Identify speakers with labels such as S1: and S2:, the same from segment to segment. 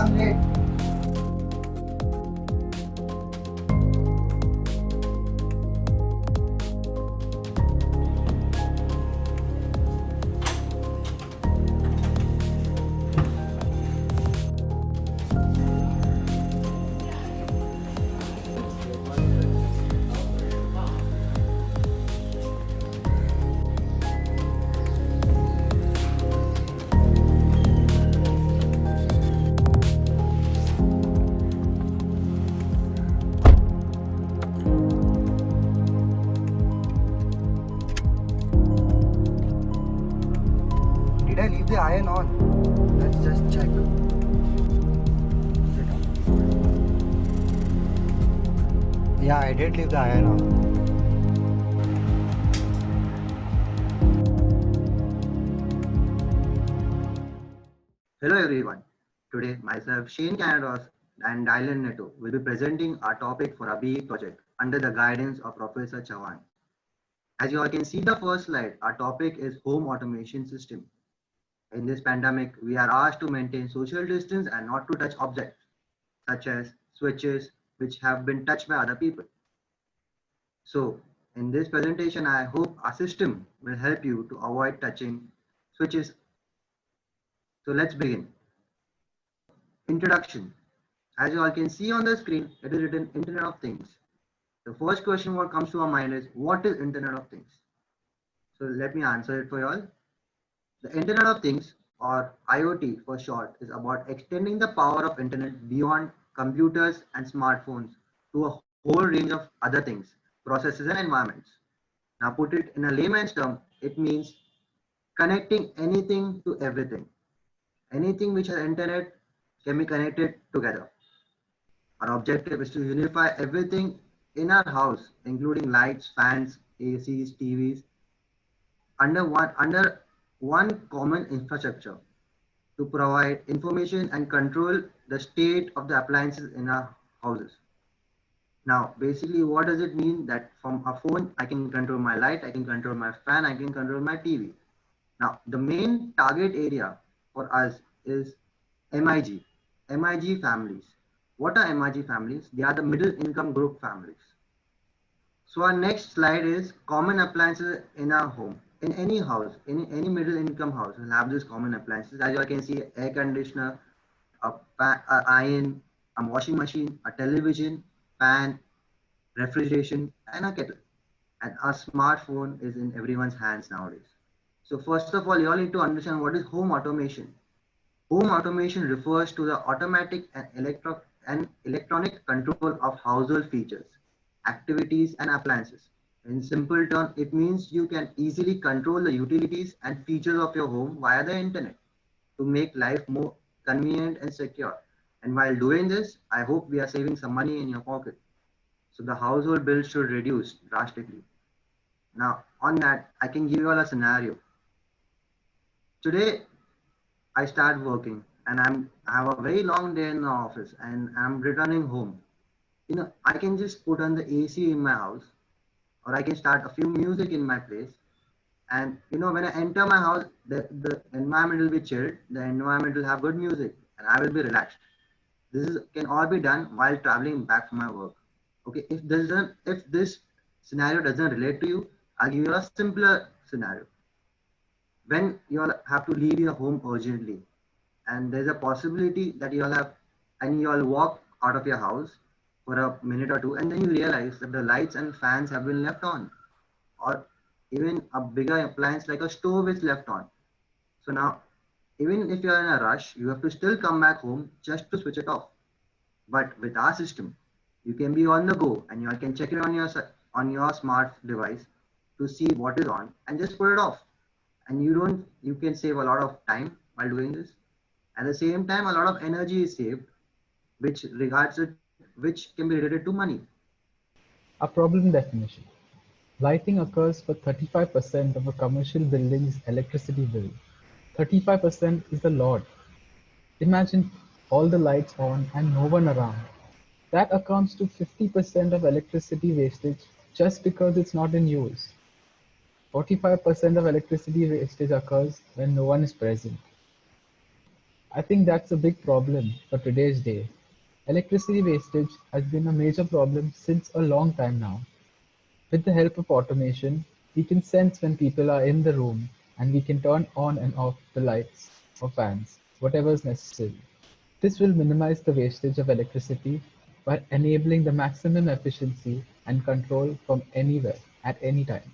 S1: I'm late. Did I leave the iron on? Let's just check. Yeah, I did leave the iron on. Hello everyone. Today myself, Shane Canados and Dylan Neto will be presenting our topic for our BE project under the guidance of Professor Chavan. As you all can see the first slide, our topic is home automation system. In this pandemic, we are asked to maintain social distance and not to touch objects such as switches which have been touched by other people. So in this presentation, I hope our system will help you to avoid touching switches. So let's begin. Introduction. As you all can see on the screen, it is written Internet of Things. The first question what comes to our mind is, what is Internet of Things? So let me answer it for you all. The Internet of Things, or IoT for short, is about extending the power of internet beyond computers and smartphones to a whole range of other things, processes and environments. Now put it in a layman's term, it means connecting anything to everything. Anything which has internet can be connected together. Our objective is to unify everything in our house, including lights, fans, ACs, TVs, under one common infrastructure to provide information and control the state of the appliances in our houses. Now, basically, what does it mean? That from a phone, I can control my light, I can control my fan, I can control my TV. Now, the main target area for us is MIG families. What are MIG families? They are the middle income group families. So our next slide is common appliances in our home. In any house, in any middle income house, will have these common appliances. As you can see, air conditioner, a iron, a washing machine, a television, fan, refrigeration, and a kettle. And a smartphone is in everyone's hands nowadays. So first of all, you all need to understand what is home automation. Home automation refers to the automatic and electronic control of household features, activities, and appliances. In simple terms, it means you can easily control the utilities and features of your home via the internet to make life more convenient and secure. And while doing this, I hope we are saving some money in your pocket. So the household bill should reduce drastically. Now, on that, I can give you all a scenario. Today, I start working and I have a very long day in the office and I'm returning home. I can just put on the AC in my house, or I can start a few music in my place. And when I enter my house, the environment will be chilled, the environment will have good music, and I will be relaxed. Can all be done while traveling back from my work. Okay, if this scenario doesn't relate to you, I'll give you a simpler scenario. When you all have to leave your home urgently, and there's a possibility that you all walk out of your house for a minute or two, and then you realize that the lights and fans have been left on, or even a bigger appliance like a stove is left on. So now, even if you're in a rush, you have to still come back home just to switch it off. But with our system, you can be on the go and you can check it on your smart device to see what is on and just put it off. And you can save a lot of time while doing this. At the same time, a lot of energy is saved, which can be related to money.
S2: A problem definition. Lighting occurs for 35% of a commercial building's electricity bill. 35% is a lot. Imagine all the lights on and no one around. That accounts to 50% of electricity wastage just because it's not in use. 45% of electricity wastage occurs when no one is present. I think that's a big problem for today's day. Electricity wastage has been a major problem since a long time now. With the help of automation, we can sense when people are in the room and we can turn on and off the lights or fans, whatever is necessary. This will minimize the wastage of electricity by enabling the maximum efficiency and control from anywhere at any time.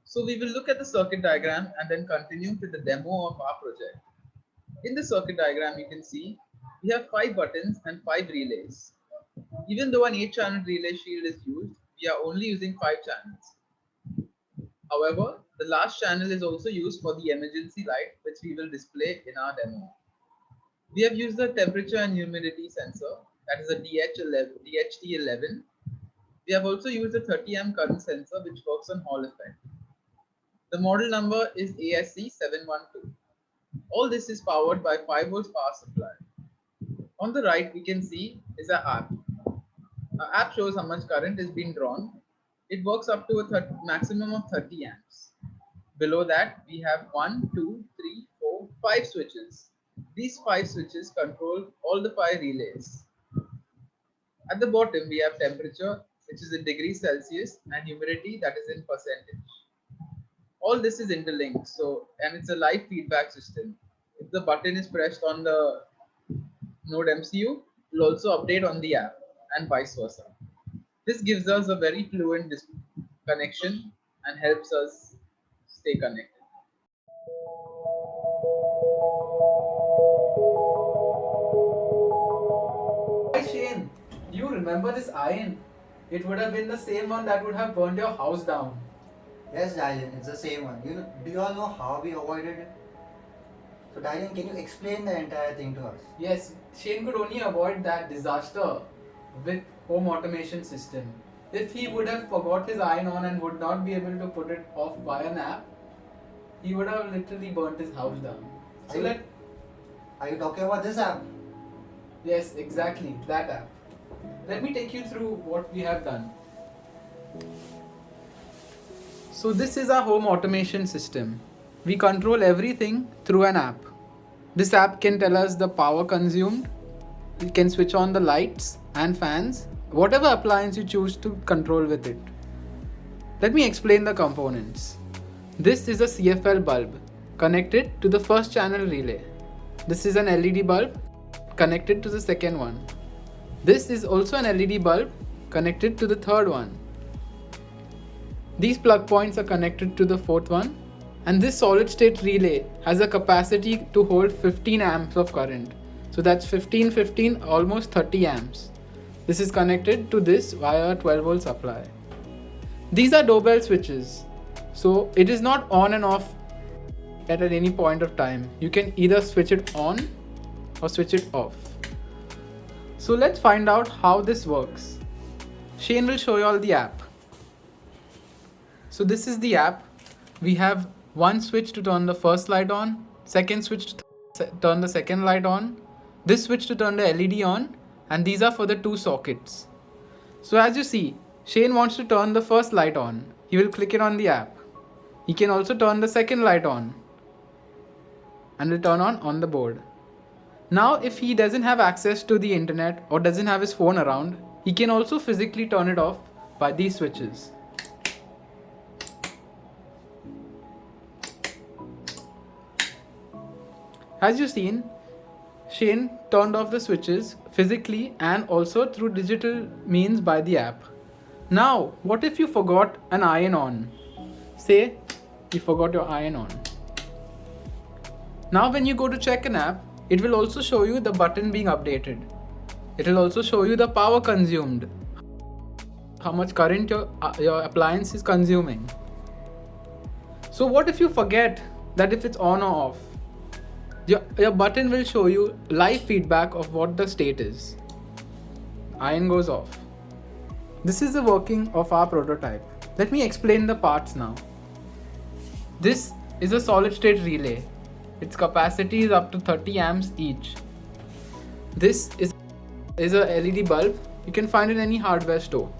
S3: So we will look at the circuit diagram and then continue with the demo of our project. In the circuit diagram, you can see we have 5 buttons and 5 relays. Even though an 8-channel relay shield is used, we are only using 5 channels. However, the last channel is also used for the emergency light, which we will display in our demo. We have used the temperature and humidity sensor, that is a DHT11. We have also used a 30 amp current sensor, which works on Hall effect. The model number is ASC712. All this is powered by 5 volts power supply. On the right, we can see is an app. Our app shows how much current is being drawn. It works up to a maximum of 30 amps. Below that, we have 1, 2, 3, 4, 5 switches. These 5 switches control all the 5 relays. At the bottom, we have temperature, which is in degrees Celsius, and humidity, that is in percentage. All this is interlinked, and it's a live feedback system. If the button is pressed on the node MCU, it will also update on the app and vice versa. This gives us a very fluent connection and helps us stay connected.
S4: Hi Shane, do you remember this iron? It would have been the same one that would have burned your house down.
S5: Yes, Dylan, it's the same one. Do you all know how we avoided it? So, Dylan, can you explain the entire thing to us?
S4: Yes, Shane could only avoid that disaster with home automation system. If he would have forgot his iron on and would not be able to put it off by an app, he would have literally burnt his house down.
S5: Are you talking about this app?
S4: Yes, exactly, that app. Let me take you through what we have done. So this is our home automation system. We control everything through an app. This app can tell us the power consumed. We can switch on the lights and fans, whatever appliance you choose to control with it. Let me explain the components. This is a CFL bulb connected to the first channel relay. This is an LED bulb connected to the second one. This is also an LED bulb connected to the third one. These plug points are connected to the fourth one, and this solid state relay has a capacity to hold 15 amps of current. So that's 15, almost 30 amps. This is connected to this via a 12 volt supply. These are doorbell switches. So it is not on and off at any point of time. You can either switch it on or switch it off. So let's find out how this works. Shane will show you all the app. So this is the app. We have one switch to turn the first light on, second switch to turn the second light on, this switch to turn the LED on, and these are for the 2 sockets. So as you see, Shane wants to turn the first light on. He will click it on the app. He can also turn the second light on and will turn on the board. Now if he doesn't have access to the internet or doesn't have his phone around, he can also physically turn it off by these switches. As you've seen, Shane turned off the switches physically and also through digital means by the app. Now, what if you forgot an iron on? Say you forgot your iron on. Now when you go to check an app, it will also show you the button being updated. It will also show you the power consumed, how much current your appliance is consuming. So what if you forget that if it's on or off? Your button will show you live feedback of what the state is. Iron goes off. This is the working of our prototype. Let me explain the parts now. This is a solid state relay. Its capacity is up to 30 amps each. This is a LED bulb. You can find in any hardware store.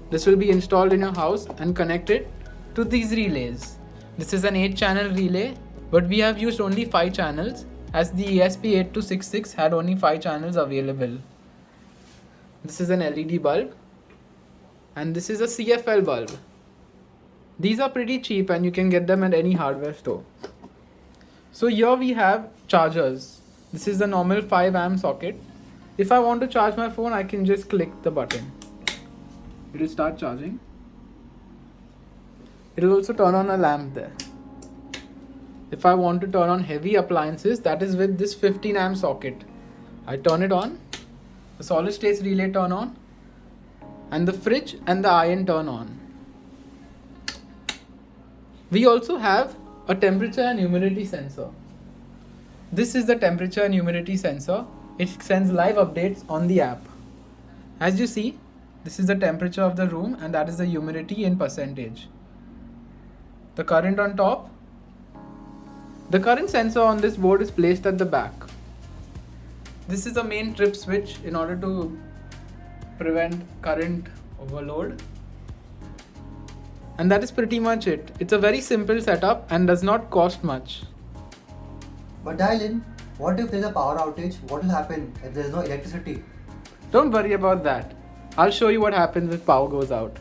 S4: This will be installed in your house and connected to these relays. This is an 8-channel relay but we have used only 5 channels as the ESP8266 had only 5 channels available. This is an LED bulb and this is a CFL bulb. These are pretty cheap and you can get them at any hardware store. So here we have chargers. This is the normal 5 amp socket. If I want to charge my phone, I can just click the button. It will start charging. It will also turn on a lamp there. If I want to turn on heavy appliances, that is with this 15 amp socket. I turn it on, the solid state relay turn on, and the fridge and the iron turn on. We also have a temperature and humidity sensor. This is the temperature and humidity sensor. It sends live updates on the app. As you see, this is the temperature of the room and that is the humidity in percentage. The current on top. The current sensor on this board is placed at the back. This is the main trip switch in order to prevent current overload. And that is pretty much it. It's a very simple setup and does not cost much.
S5: But Dylan, what if there's a power outage? What will happen if there's no electricity?
S4: Don't worry about that. I'll show you what happens if power goes out.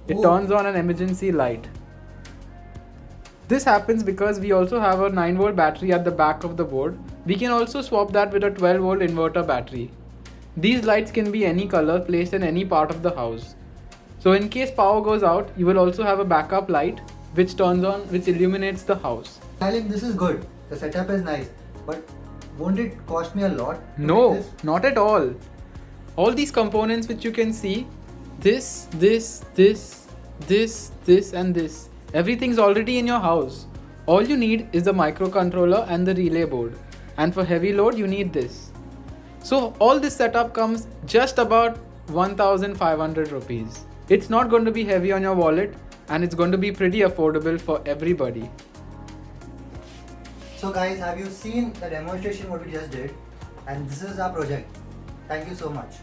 S4: It
S5: Oh.
S4: turns on an emergency light. This happens because we also have a 9-volt battery at the back of the board. We can also swap that with a 12-volt inverter battery. These lights can be any color placed in any part of the house. So in case power goes out, you will also have a backup light which turns on, which illuminates the house.
S5: Dylan, this is good. The setup is nice. But won't it cost me a lot to
S4: No,
S5: make this?
S4: not at all. All these components which you can see, this and this, everything's already in your house. All you need is the microcontroller and the relay board. And for heavy load, you need this. So all this setup comes just about 1,500 rupees. It's not going to be heavy on your wallet and it's going to be pretty affordable for everybody.
S5: So guys, have you seen the demonstration what we just did? And this is our project. Thank you so much.